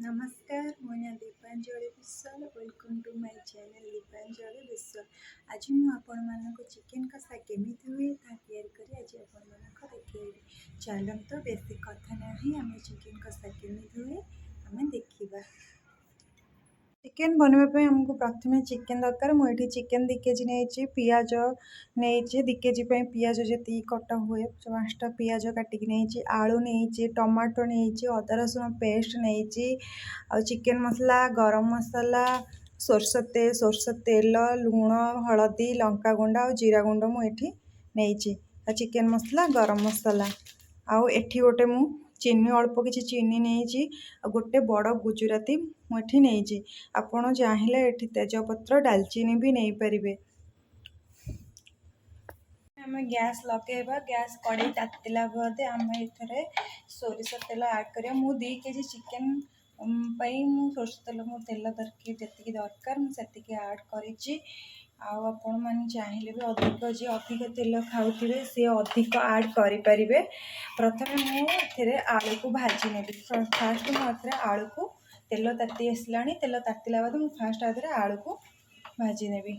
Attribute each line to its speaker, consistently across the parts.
Speaker 1: नमस्कार मो ना Deepanjali Biswal welcome to my channel Deepanjali Biswal. आज मुझे चिकेन कषा केमी हुए आज आप देखिए। चलते बेसी कथा ना आम चिकेन कषा केमी हुए आम देखा। चिकेन बनवाई आमको प्रथम चिकेन दरकार। मुझे चिकेन 2 केजी नहीं पिज नहीं 2 केजी पिज जी कटा हुए 5टा पिज काटिक नहीं आलू नहीं टमाटो नहीं अदा रसुण पेस्ट नहीं चिकेन मसला गरम मसला सोरष तेल लुण हलदी लंका गुंड और जीरा गुंड मुझे नहीं चिकेन मसला गरम मसला आउ एठी गोटे मु चीनी अल्प किसी चीनी नहीं गोटे बड़ गुजराती मुझे नहीं आपण चाहिए एठी तेजपत्र डालचीनी भी नहीं पारे। आम गैस लगेगा गैस कड़े तातिला बाद आम एथरे सोरिष तेल ऐड करिया। मु 2 केजी चिकेन सोरिष तेल मो तेल जी दरकार मुझे ऐड करी। आपण मैंने चाहिए भी अधिक जी अधिक तेल खाऊे सी अधिक ऐड करें। प्रथम मुझे आलू को भाजी नेबी। फास्ट मुझे आलू को तेल ताती आसला तेल तातिला बाद मुझे फास्ट आदि आलू को भाजी नेबी।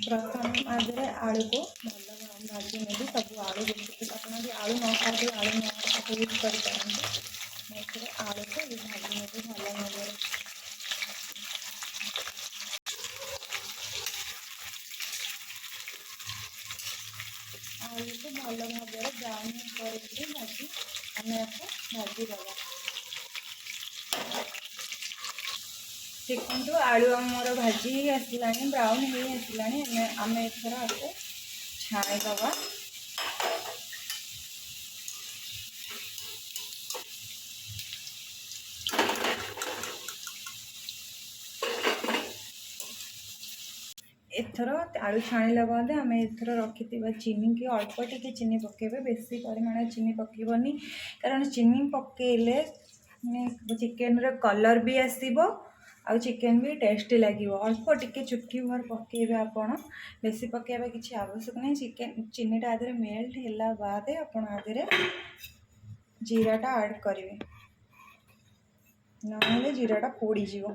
Speaker 1: प्रथम आदि आलू को भल भाजी नेबी सब आलू जैसे आलू न खाते आलू न यूज कर आलू को भाजी नेबी भल भाव। आलू को भल भाव ब्राउन करके भाजी आम आपको भाजी दबा। देखो आलू आमर भाजी आसला ब्राउन हो आसला आम एथर आपको छाणीदबा। एथर आलू छाणीला बाद आम एथर रखि चीनी की अल्प टिके चीनी पकेबे बेसी परिमाण चीनी पकेबनी कारण चीनी पकेले चिकेन रो कलर भी आसीबो आ चिकेन भी टेस्टी लगे। अल्प टिके चुटकी भर पकेबे आपण बेसी पकेबा किसी आवश्यक नहीं। चिकेन चीनीटा आदि मेल्ट होला बाद आपण आदि जीराटा ऐड करेंगे ना जीराटा पोड़ी जीवो।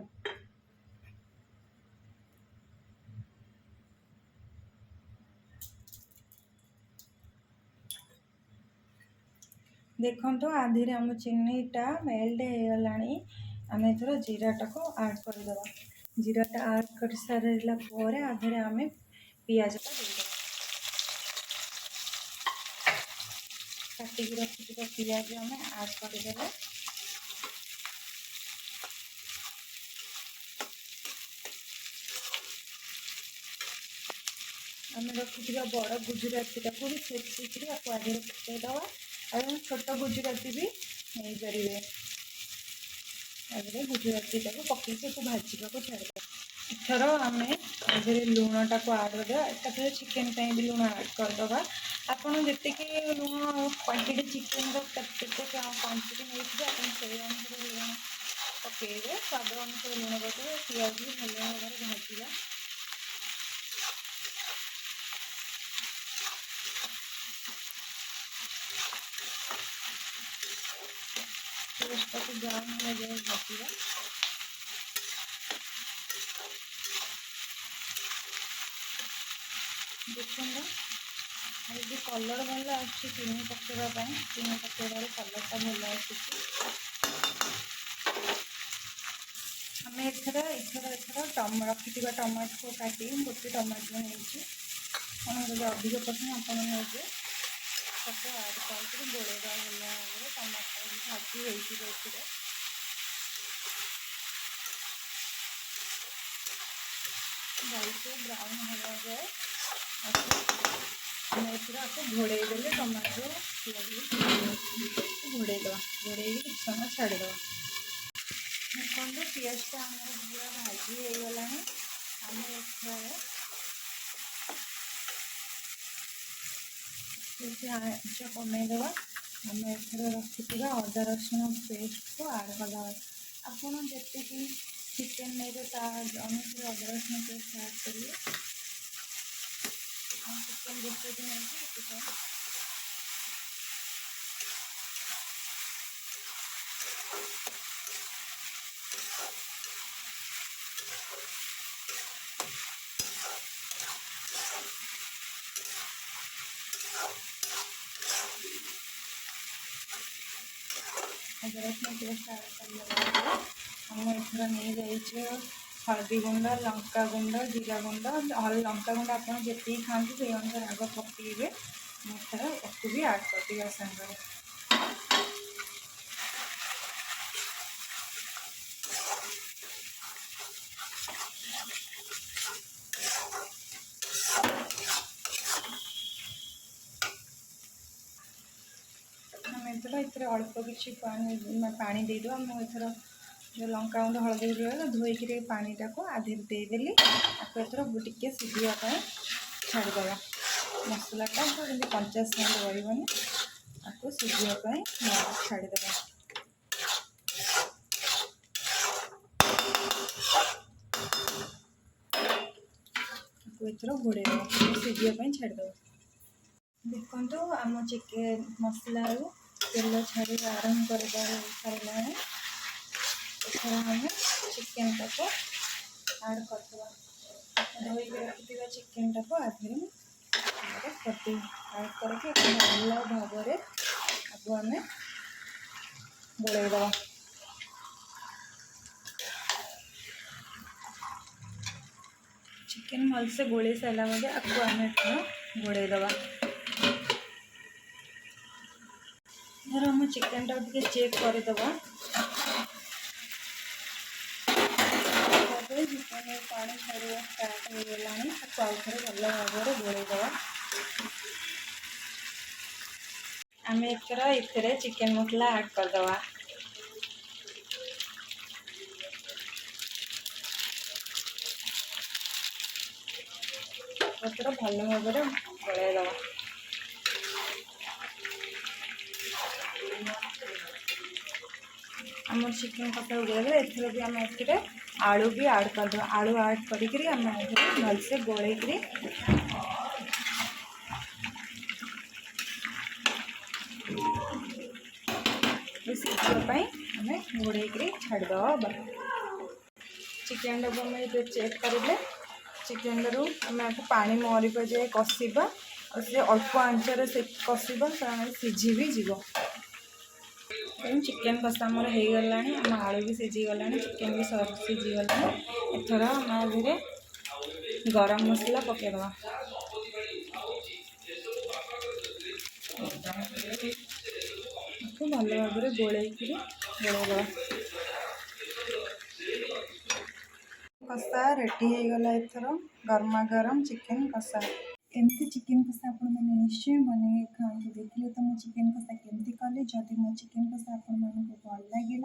Speaker 1: देखो आधे आम चीनीटा मेल्ट हो गला आम एथर जीराटा को ऐड करदे। जीराटा ऐड कर सारा आधे आम पियाजटा देदें काटिक रखी पियाज आम ऐड करदे। आम रखी बड़ गुजराती को भी छेचिक आगे पकईदबा और छोट गुजराती भी नहीं पारे आगे गुजराती पकईक भाजवा को छाड़। इथर आम लुणटा को ऐड करदे चिकेन भी लुण ऐड करदबा। आपड़ जी लुण क्वांटिटी चिकेन क्वांटिटी नहीं से अनुसार लुण पकईबे स्वाद अनुसार लुण पकड़े पियाज भी भल भाव भाजवा। पेस्टा को ब्राउन हो जाए भाजवा। देखो ये कलर भल चीनी पकड़ापी चीनी पकड़ कलरटा भल आम एथर रखि टमाटो को काटी गोटे टमाटो नहीं अधिक पसंद आपड़ नेबे सबको ऐड कर गोलेगा भल भाव टमाटो भाजी हो ब्राउन हो जाए आम आपको घोड़े देले टमाटो घोड़ेद घोड़े कुछ समय छाड़द। देखो पियाजटा आम पूरा भाजी हो गला आम आँच कमेदे आम एथर रखि अदा रसुण पेस्ट को ऐड करदे। आपड़ जी चिकेन नहीं अनुसार अदा रसुण पेस्ट ऐड करेंगे। चिकेन गोटे नहीं आम एथर नहीं जाइए हल्दी गुंड लंका गुंड जीरा गुंड लंका गुंड आप जी खाते से अनुसार आग पकड़े मुझे आपको भी आड कर सागर एथर अल्प किसी पानी देदेवा मुझे जो लंका गुंड हल्दी गुंड धोईक पानीटा को आधे देदेली आपको एथर टे सीझापी छाड़ीद मसलाटा जमी कंचा स्मेल रही आपको सीझापी छाड़ीद एथर घोड़े सीझापी छाड़ीद देखो आम चिकेन मसला तेल छाड़ आरंभ कर सारा एथर आम चिकेन टाक आड करदे धोई रखी चिकेन टाक आधे करदे आड करके भल भाव आपको आम गोलैदवा चिकेन भलसे गोले सारा आपको आम गोलैदवा धर आम चिकेन टाक चेक करदे चिकेन पानी छाड़ा स्टार्ट हो गला आउ थे भल भाव गोलैदे आम एथर चिकेन मसला आड करदे भल भाव गोलैदे आम चिकेन कसा उगल एथर भी आम ए आलू भी आड करदे आलू आड करी आम भलसे गोलैक सीझापी आम घोड़े छाड़द चिकेन टाक आम चेक करें चिकेन रू आम पानी मरिक जाए कषा और सी अल्प आंचर से कषा सीझी भी जीव चिकेन कषा आमर हो गला आम आलू भी सीझीगला चिकेन भी सीझीगला एथर आम आधे गरम मसला पकईदे भल भाव गोलैक गोलैदे कषा रेडी हो गला एथर गरमा गरम चिकेन कषा एमती चिकेन कषा आपण मैंने निश्चय बने खाते देखिए तो मो चिकेन कषा केमती कले जदि मो चिकेन कषा आपण मानक भल लगे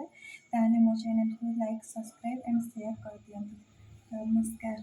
Speaker 1: ताने मो चैनल को लाइक सब्सक्राइब एंड शेयर कर दियंतु नमस्कार।